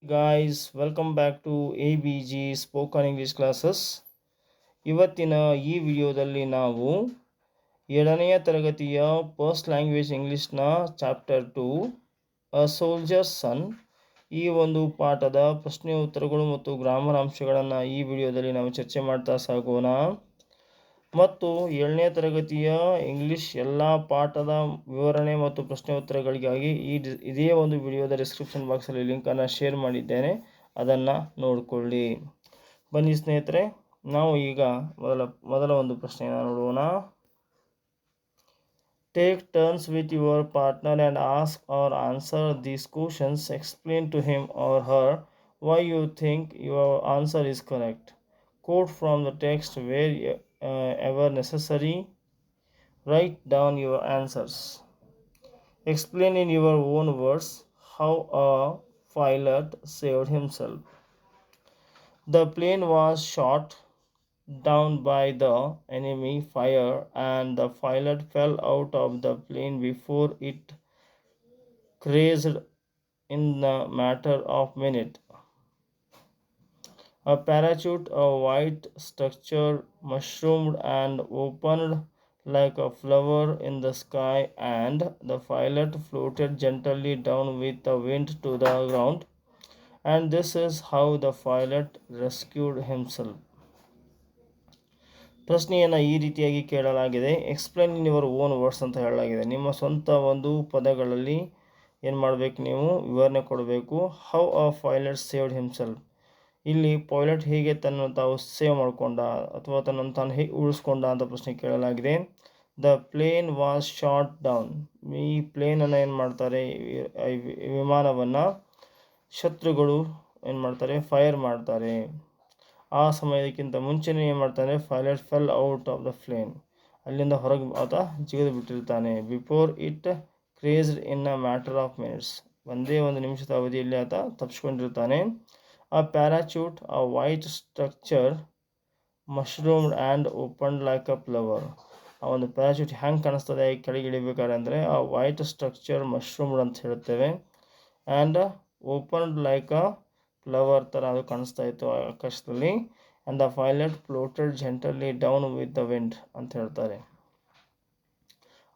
Guys, welcome back to ABG Spoken English Classes. ಇವತ್ತಿನ ಈ ವಿಡಿಯೋದಲ್ಲಿ ನಾವು 7ನೇ ತರಗತಿಯ ಫಸ್ಟ್ ಲ್ಯಾಂಗ್ವೇಜ್ ಇಂಗ್ಲಿಷ್ನ ಚಾಪ್ಟರ್ 2 ಅ ಸೋಲ್ಜರ್ಸ್ ಸನ್ ಈ ಒಂದು ಪಾಠದ ಪ್ರಶ್ನೆ ಉತ್ತರಗಳು ಮತ್ತು ಗ್ರಾಮರ್ ಅಂಶಗಳನ್ನು ಈ ವಿಡಿಯೋದಲ್ಲಿ ನಾವು ಚರ್ಚೆ ಮಾಡ್ತಾ ಸಾಗೋಣ. ಮತ್ತು 7ನೇ ತರಗತಿಯ ಇಂಗ್ಲಿಷ್ ಎಲ್ಲ ಪಾಠದ ವಿವರಣೆ ಮತ್ತು ಪ್ರಶ್ನೆ ಉತ್ತರಗಳಿಗಾಗಿ ಇದೇ ಒಂದು ವಿಡಿಯೋದ ಡಿಸ್ಕ್ರಿಪ್ಷನ್ ಬಾಕ್ಸಲ್ಲಿ ಲಿಂಕನ್ನು ಶೇರ್ ಮಾಡಿದ್ದೇನೆ, ಅದನ್ನು ನೋಡಿಕೊಳ್ಳಿ. ಬನ್ನಿ ಸ್ನೇಹಿತರೆ, ನಾವು ಈಗ ಮೊದಲ ಒಂದು ಪ್ರಶ್ನೆಯನ್ನು ನೋಡೋಣ. Take turns with your partner and ask or answer these questions. Explain to him or her why you think your answer is correct. Quote from the text wherever necessary. Write down your answers. Explain in your own words how a pilot saved himself. The plane was shot down by the enemy fire and the pilot fell out of the plane before it crashed in a matter of minutes. A parachute, a white structure, mushroomed and opened like a flower in the sky, and the pilot floated gently down with the wind to the ground. And this is how the pilot rescued himself. ಪ್ರಶ್ನೆಯನ್ನು ಈ ರೀತಿಯಾಗಿ ಕೇಳಲಾಗಿದೆ. Explain in your own words ಅಂತ ಹೇಳಲಾಗಿದೆ. ನಿಮ್ಮ ಸ್ವಂತ ಒಂದು ಪದಗಳಲ್ಲಿ ಏನು ಮಾಡಬೇಕು, ನೀವು ವಿವರಣೆ ಕೊಡಬೇಕು. How a pilot saved himself. ಇಲ್ಲಿ ಪೈಲಟ್ ಹೇಗೆ ತನ್ನನ್ನು ತಾವು ಸೇವ್ ಮಾಡಿಕೊಂಡ ಅಥವಾ ತನ್ನನ್ನು ತಾನು ಹೇಗೆ ಉಳಿಸ್ಕೊಂಡ ಅಂತ ಪ್ರಶ್ನೆ ಕೇಳಲಾಗಿದೆ. The plane was shot down. ಈ ಪ್ಲೇನನ್ನು ಏನು ಮಾಡ್ತಾರೆ, ವಿಮಾನವನ್ನು ಶತ್ರುಗಳು ಏನು ಮಾಡ್ತಾರೆ, ಫೈರ್ ಮಾಡ್ತಾರೆ. ಆ ಸಮಯಕ್ಕಿಂತ ಮುಂಚೆನೇ ಏನು ಮಾಡ್ತಾನೆ, pilot fell out of the plane. ಅಲ್ಲಿಂದ ಹೊರಗೆ ಆತ ಜಿಗಿದು ಬಿಟ್ಟಿರ್ತಾನೆ. Before it crashed in a matter of minutes. ಒಂದೇ ಒಂದು ನಿಮಿಷದ ಅವಧಿಯಲ್ಲಿ ಆತ ತಪ್ಪಿಸ್ಕೊಂಡಿರ್ತಾನೆ. A parachute, a white structure, mushroomed and opened like a flower. ಆ ಒಂದು ಪ್ಯಾರಾಚೂಟ್ ಹೆಂಗೆ ಕಾಣಿಸ್ತದೆ ಕೆಳಗೆ ಇಳಿಬೇಕಾದ್ರೆ ಅಂದರೆ ಆ ವೈಟ್ ಸ್ಟ್ರಕ್ಚರ್ ಮಶ್ರೂಮ್ಡ್ ಅಂತ ಹೇಳ್ತೇವೆ. And opened like a flower ಥರ ಅದು ಕಾಣಿಸ್ತಾ ಇತ್ತು ಆಕಾಶದಲ್ಲಿ. And the pilot floated gently down with the wind ಅಂತ ಹೇಳ್ತಾರೆ.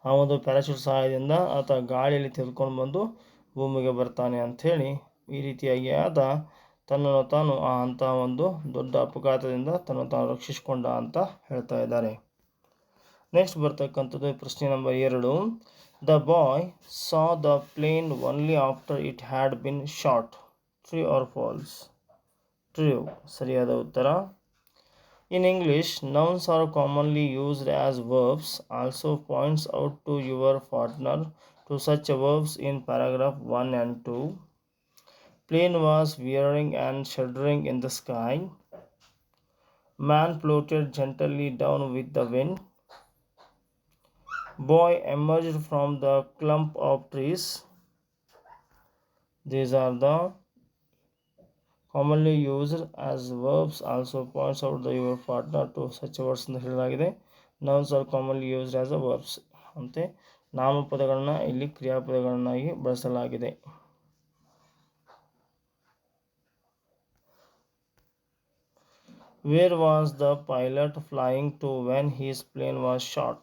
ಆ ಒಂದು ಪ್ಯಾರಾಚೂಟ್ ಸಹಾಯದಿಂದ ಆತ ಗಾಳಿಯಲ್ಲಿ ತೆಗೆದುಕೊಂಡು ಬಂದು ಭೂಮಿಗೆ ಬರ್ತಾನೆ ಅಂಥೇಳಿ ಈ ರೀತಿಯಾಗಿ ಆತ ತನ್ನನ್ನು ತಾನು ಅಂಥ ಒಂದು ದೊಡ್ಡ ಅಪಘಾತದಿಂದ ತನ್ನನ್ನು ತಾನು ರಕ್ಷಿಸಿಕೊಂಡ ಅಂತ ಹೇಳ್ತಾ ಇದ್ದಾರೆ. ನೆಕ್ಸ್ಟ್ ಬರ್ತಕ್ಕಂಥದ್ದು ಪ್ರಶ್ನೆ number 2. The boy saw the plane only after it had been shot. True or false? True, ಸರಿಯಾದ ಉತ್ತರ. In English, nouns are commonly used as verbs. Also points out to your partner two such verbs in paragraph 1 and 2. Plane was whirring and shuddering in the sky. Man floated gently down with the wind. Boy emerged from the clump of trees. These are the commonly used as verbs. Also points out your partner to such words ಅಂತ ಹೇಳಲಾಗಿದೆ. Nouns are commonly used as verbs. ಅಂತೆ ನಾಮಪದಗಳನ್ನು ಇಲ್ಲಿ ಕ್ರಿಯಾಪದಗಳನ್ನಾಗಿ ಬಳಸಲಾಗಿದೆ. Where was the pilot flying to when his plane was shot?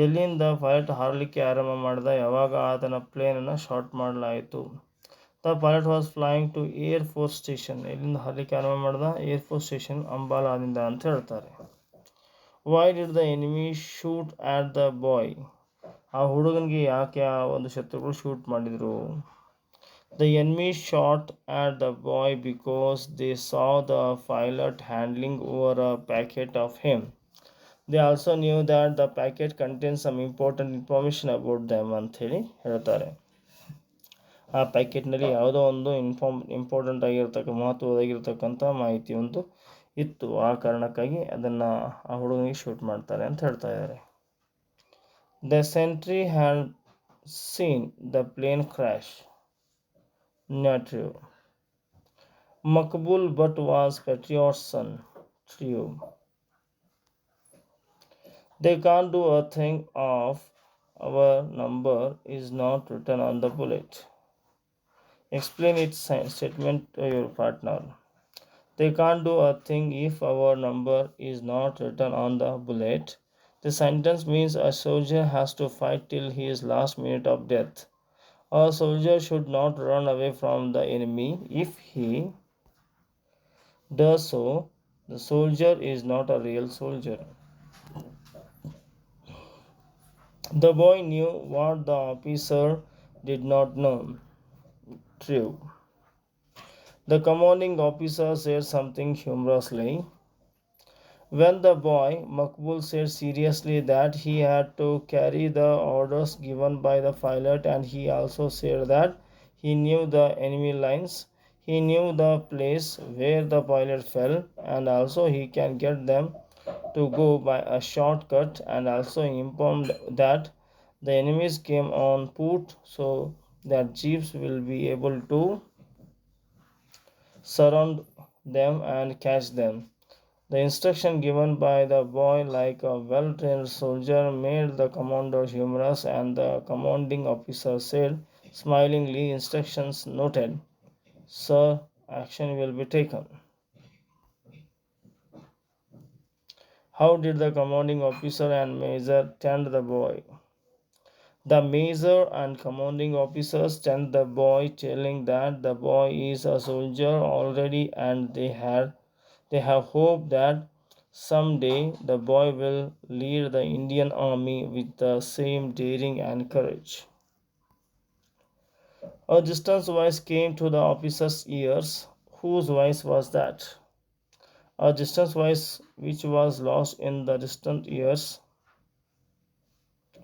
ಎಲ್ಲಿಂದ pilot ಹಾರಲಿಕ್ಕೆ ಆರಂಭ ಮಾಡಿದ ಯಾವಾಗ ಆತನ ಪ್ಲೇನನ್ನು ಶಾರ್ಟ್ ಮಾಡಲಾಯಿತು? The pilot was flying to air force station. ಎಲ್ಲಿಂದ ಹಾರಲಿಕ್ಕೆ ಆರಂಭ ಮಾಡಿದ? ಏರ್ ಫೋರ್ಸ್ ಸ್ಟೇಷನ್ ಅಂಬಾಲಾದಿಂದ ಅಂತ ಹೇಳ್ತಾರೆ. Why did the enemy shoot at the boy. ಆ ಹುಡುಗನಿಗೆ ಯಾಕೆ ಆ ಒಂದು ಶತ್ರುಗಳು ಶೂಟ್ ಮಾಡಿದರು? The enemy shot at the boy because they saw the pilot handing over a packet of him. They also knew that the packet contained some important information about them ಅಂತ ಹೇಳಿ ಹೇಳ್ತಾರೆ. ಆ ಪ್ಯಾಕೆಟ್ನಲ್ಲಿ ಯಾವುದೋ ಒಂದು ಇಂಪಾರ್ಟೆಂಟ್ ಆಗಿರ್ತಕ್ಕ ಮಹತ್ವದಾಗಿರ್ತಕ್ಕಂಥ ಮಾಹಿತಿ ಒಂದು ಇತ್ತು. ಆ ಕಾರಣಕ್ಕಾಗಿ ಅದನ್ನು ಆ ಹುಡುಗನಿಗೆ ಶೂಟ್ ಮಾಡ್ತಾರೆ ಅಂತ ಹೇಳ್ತಾ ಇದ್ದಾರೆ. The sentry had seen the plane crash. Not true. Makbul but was patriot's son. True. They can't do a thing of our number is not written on the bullet. Explain its statement to your partner. They can't do a thing if our number is not written on the bullet. The sentence means a soldier has to fight till his last minute of death. A soldier should not run away from the enemy. If he does so, the soldier is not a real soldier. The boy knew what the officer did not know. True. The commanding officer said something humorously. When the boy Makbul said seriously that he had to carry the orders given by the pilot, and he also said that he knew the enemy lines, he knew the place where the pilot fell, and also he can get them to go by a shortcut, and also informed that the enemies came on foot so that jeeps will be able to surround them and catch them. The instruction given by the boy, like a well trained soldier, made the commander humorous, and the commanding officer said smilingly, instructions noted. Sir, action will be taken. How did the commanding officer and major tend the boy? The major and commanding officers tend the boy, telling that the boy is a soldier already, and they have hope that someday the boy will lead the Indian army with the same daring and courage. A distant voice came to the officer's ears. Whose voice was that? A distant voice which was lost in the distant ears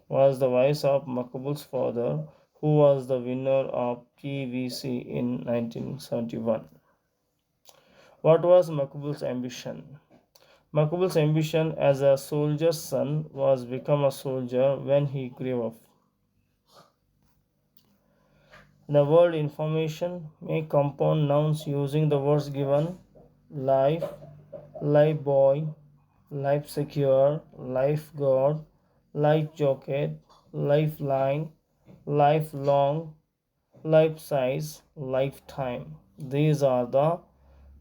was the voice of Makbul's father, who was the winner of PVC in 1971. What was Makbul's ambition? Makbul's ambition as a soldier's son was become a soldier when he grew up. The word information may compound nouns using the words given: life, life boy, life secure, lifeguard, life jacket, lifeline, lifelong, life size, lifetime. These are the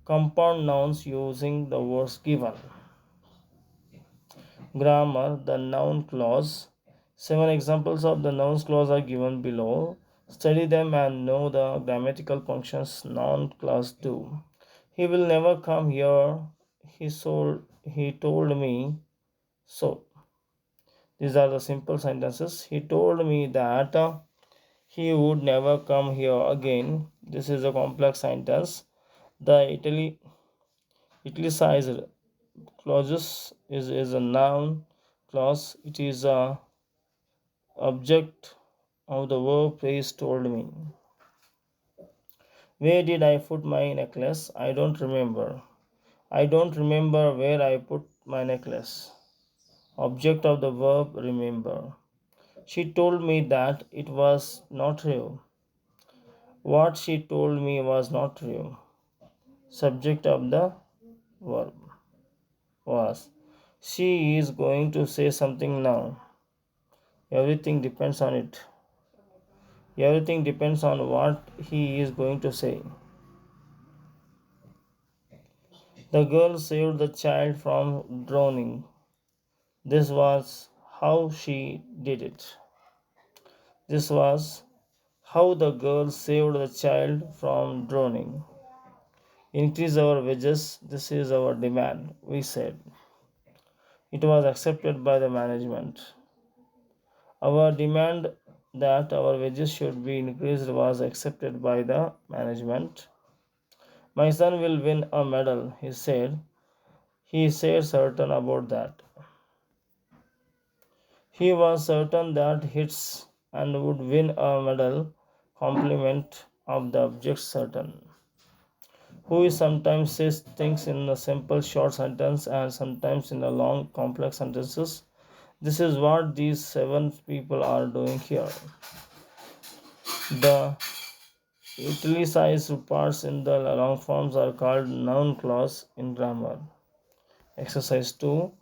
compound nouns using the words given. Grammar, the noun clause. 7 examples of the noun clause are given below. Study them and know the grammatical functions noun clause do. He will never come here. He told me so. These are the simple sentences. He told me that he would never come here again. This is a complex sentence. The italicized clauses is a noun clause. It is a object of the verb phrase told me. Where did I put my necklace? I don't remember. I don't remember where I put my necklace. Object of the verb remember. She told me that it was not true. What she told me was not true. Subject of the verb was. She is going to say something now. Everything depends on it. Everything depends on what he is going to say. The girl saved the child from drowning. This was how she did it. This was how the girl saved the child from drowning. Increase our wages, this is our demand, we said. It was accepted by the management. Our demand that our wages should be increased was accepted by the management. My son will win a medal, he said. He said certain about that. He was certain that hits and would win a medal, complement of the object certain. Who sometimes says things in a simple short sentence and sometimes in a long complex sentences. This is what these 7 people are doing here. The italicized parts in the long forms are called noun clause in grammar. Exercise 2.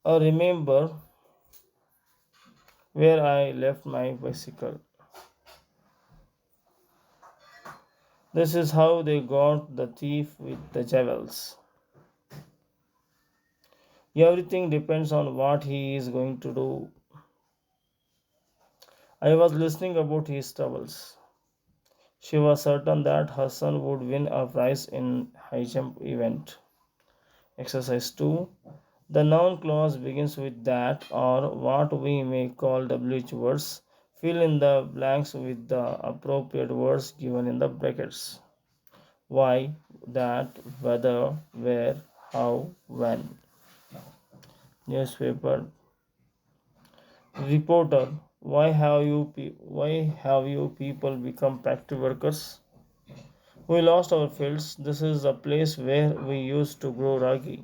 Remember where I left my bicycle. This is how they got the thief with the jewels. Everything depends on what he is going to do. I was listening about his troubles. She was certain that her son would win a prize in high jump event. Exercise 2. The noun clause begins with that or what we may call WH words. Fill in the blanks with the appropriate words given in the brackets. Why, that, whether, where, how, when. Newspaper. Reporter. Why have you people become factory workers? We lost our fields. This is a place where we used to grow ragi.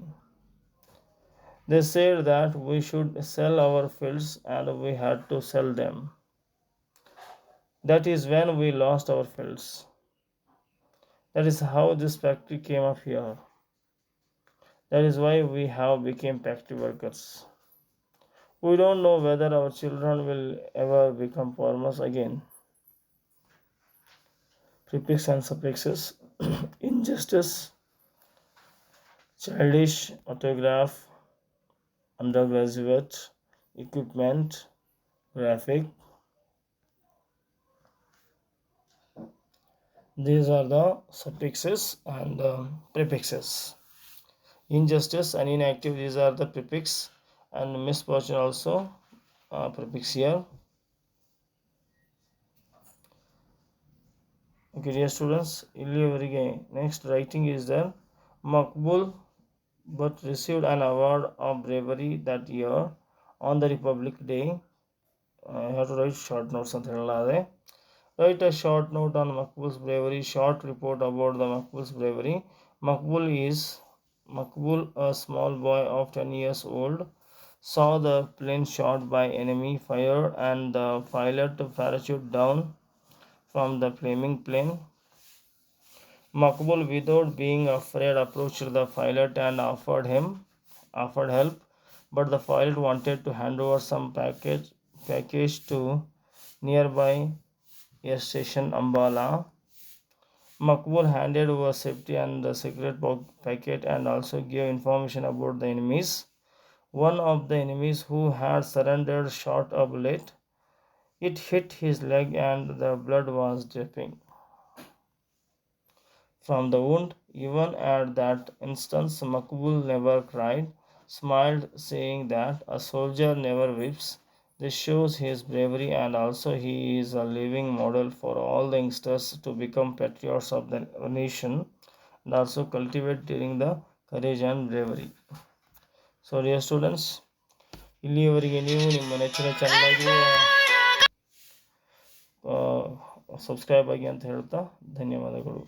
They said that we should sell our fields and we had to sell them. That is when we lost our fields. That is how this factory came up here. That is why we have become factory workers. We don't know whether our children will ever become farmers again. Prefix and suffixes. Injustice, childish, autograph, undergraduate, equipment, graphic. These are the suffixes and prefixes. Injustice and inactive, these are the prefix, and misfortune also prefix here. Okay, dear students, ಇಲ್ಲಿಯವರೆಗೆ next writing is there. Makbul but received an award of bravery that year on the Republic Day. I have to write short notes ಅಂತ ಹೇಳಲಾದೆ. Write a short note on Makbul's bravery. Short report about the Makbul's bravery. Makbul, a small boy of 10 years old, saw the plane shot by enemy fire and the pilot parachute down from the flaming plane. Makbul, without being afraid, approached the pilot and offered help, but the pilot wanted to hand over some package to nearby air station Ambala. Makbul handed over safety and the secret packet and also gave information about the enemies. One of the enemies who had surrendered shot a bullet. It hit his leg and the blood was dripping from the wound. Even at that instant, Makbul never cried, smiled, saying that a soldier never weeps. This shows his bravery, and also he is a living model for all the youngsters to become patriots of the nation and also cultivate during the courage and bravery. So, dear students, ಇಲ್ಲಿಯವರೆಗೆ ನೀವು ನಿಮ್ಮ ನೆಚ್ಚಿನ ಚಾನಲ್ಗೆ subscribe ಆಗಿ ಅಂತ ಹೇಳ್ತಾ ಧನ್ಯವಾದಗಳು.